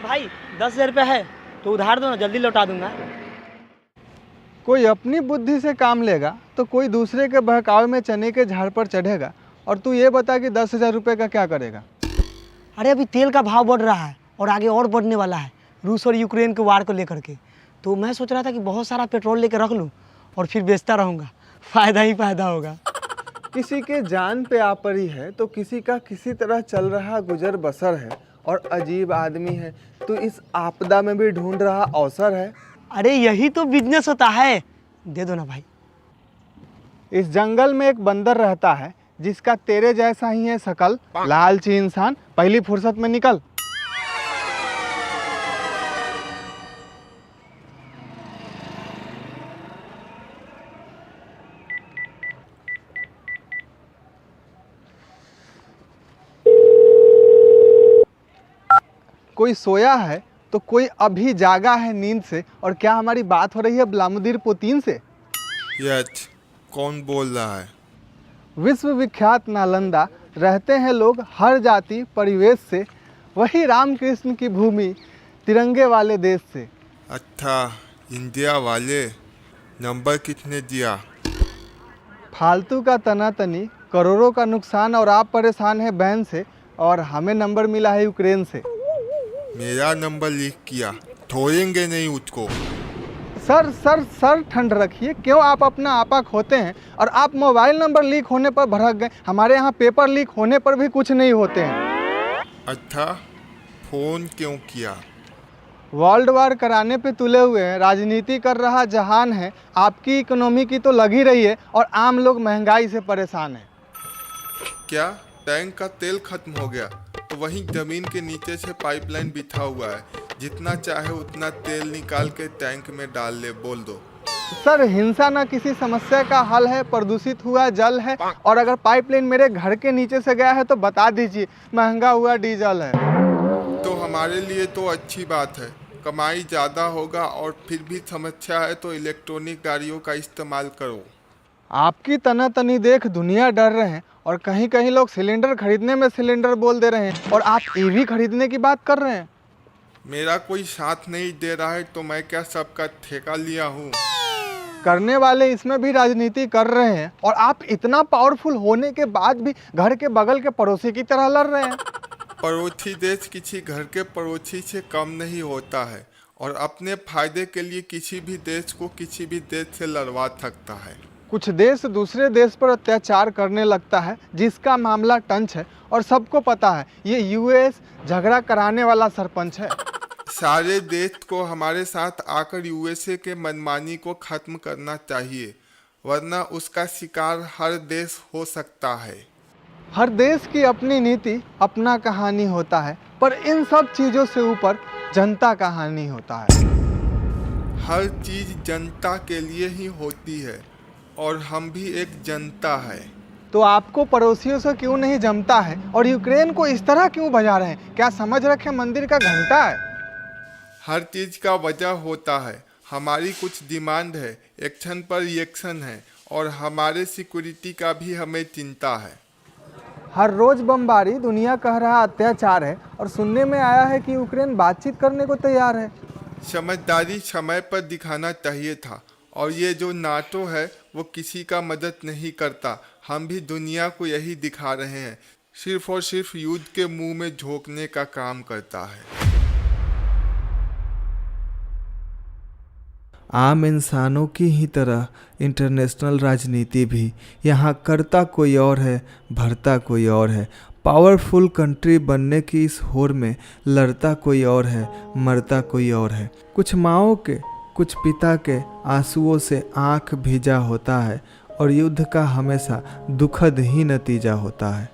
भाई 10,000 रुपया है तो उधार दो ना, जल्दी लौटा दूंगा। कोई अपनी बुद्धि से काम लेगा तो कोई दूसरे के बहकावे में चने के झाड़ पर चढ़ेगा। और तू ये बता कि 10,000 रुपये का क्या करेगा? अरे अभी तेल का भाव बढ़ रहा है और आगे और बढ़ने वाला है रूस और यूक्रेन के वार को लेकर के। तो मैं सोच रहा था कि बहुत सारा पेट्रोल लेकर रख लूँ और फिर बेचता रहूँगा, फ़ायदा ही फ़ायदा होगा। किसी के जान पे आ पड़ी है तो किसी का किसी तरह चल रहा गुजर बसर है। और अजीब आदमी है तो इस आपदा में भी ढूंढ रहा अवसर है। अरे यही तो बिजनेस होता है, दे दो ना भाई। इस जंगल में एक बंदर रहता है जिसका तेरे जैसा ही है शकल, लालची इंसान, पहली फुर्सत में निकल। कोई सोया है तो कोई अभी जागा है नींद से। और क्या हमारी बात हो रही है ब्लामुदीर पुतीन से? यच, कौन बोल रहा है? विश्व विख्यात नालंदा रहते हैं लोग हर जाति परिवेश से। वही रामकृष्ण की भूमि तिरंगे वाले देश से। अच्छा, इंडिया वाले। नंबर कितने दिया? फालतू का तना तनी, करोड़ों का नुकसान और आप परेशान हैं बैन से। और हमें नंबर मिला है यूक्रेन से। मेरा नंबर लीक किया, छोड़ेंगे नहीं उसको। सर सर सर ठंड रखिए, क्यों आप अपना आपा खोते हैं? और आप मोबाइल नंबर लीक होने पर भड़क गए। हमारे यहाँ पेपर लीक होने पर भी कुछ नहीं होते हैं। अच्छा, फोन क्यों किया? वर्ल्ड वार कराने पे तुले हुए हैं, राजनीति कर रहा जहान है। आपकी इकोनॉमी की तो लग ही रही है और आम लोग महंगाई से परेशान हैं। क्या टैंक का तेल खत्म हो गया? तो वहीं जमीन के नीचे से पाइपलाइन बिछा हुआ है, जितना चाहे उतना तेल निकाल के टैंक में डाल ले, बोल दो। सर, हिंसा ना किसी समस्या का हल है, प्रदूषित हुआ जल है। और अगर पाइपलाइन मेरे घर के नीचे से गया है तो बता दीजिए, महंगा हुआ डीजल है। तो हमारे लिए तो अच्छी बात है, कमाई ज़्यादा होगा। और फिर भी समस्या है तो इलेक्ट्रॉनिक गाड़ियों का इस्तेमाल करो। आपकी तनातनी देख दुनिया डर रहे हैं। और कहीं कहीं लोग सिलेंडर खरीदने में सिलेंडर बोल दे रहे हैं और आप ईवी खरीदने की बात कर रहे हैं। मेरा कोई साथ नहीं दे रहा है तो मैं क्या सबका ठेका लिया हूँ? करने वाले इसमें भी राजनीति कर रहे हैं। और आप इतना पावरफुल होने के बाद भी घर के बगल के पड़ोसी की तरह लड़ रहे हैं। पड़ोसी देश किसी घर के पड़ोसी से कम नहीं होता है और अपने फायदे के लिए किसी भी देश को किसी भी देश से लड़वा सकता है। कुछ देश दूसरे देश पर अत्याचार करने लगता है जिसका मामला टंच है। और सबको पता है ये यूएस झगड़ा कराने वाला सरपंच है। सारे देश को हमारे साथ आकर यूएसए के मनमानी को खत्म करना चाहिए, वरना उसका शिकार हर देश हो सकता है। हर देश की अपनी नीति, अपना कहानी होता है। पर इन सब चीज़ों से ऊपर जनता का हानि होता है। हर चीज़ जनता के लिए ही होती है और हम भी एक जनता है। तो आपको पड़ोसियों से क्यों नहीं जमता है? और यूक्रेन को इस तरह क्यों बजा रहे हैं? क्या समझ रखे मंदिर का घंटा है? हर चीज़ का वजह होता है। हमारी कुछ डिमांड है, एक्शन पर रिएक्शन है और हमारे सिक्योरिटी का भी हमें चिंता है। हर रोज बमबारी, दुनिया कह रहा अत्याचार है। और सुनने में आया है कि यूक्रेन बातचीत करने को तैयार है। समझदारी समय पर दिखाना चाहिए था। और ये जो नाटो है वो किसी का मदद नहीं करता। हम भी दुनिया को यही दिखा रहे हैं, सिर्फ और सिर्फ युद्ध के मुंह में झोंकने का काम करता है। आम इंसानों की ही तरह इंटरनेशनल राजनीति भी यहाँ करता कोई और है, भरता कोई और है। पावरफुल कंट्री बनने की इस होड़ में लड़ता कोई और है, मरता कोई और है। कुछ माँओं के, कुछ पिता के आंसुओं से आँख भीजा होता है और युद्ध का हमेशा दुखद ही नतीजा होता है।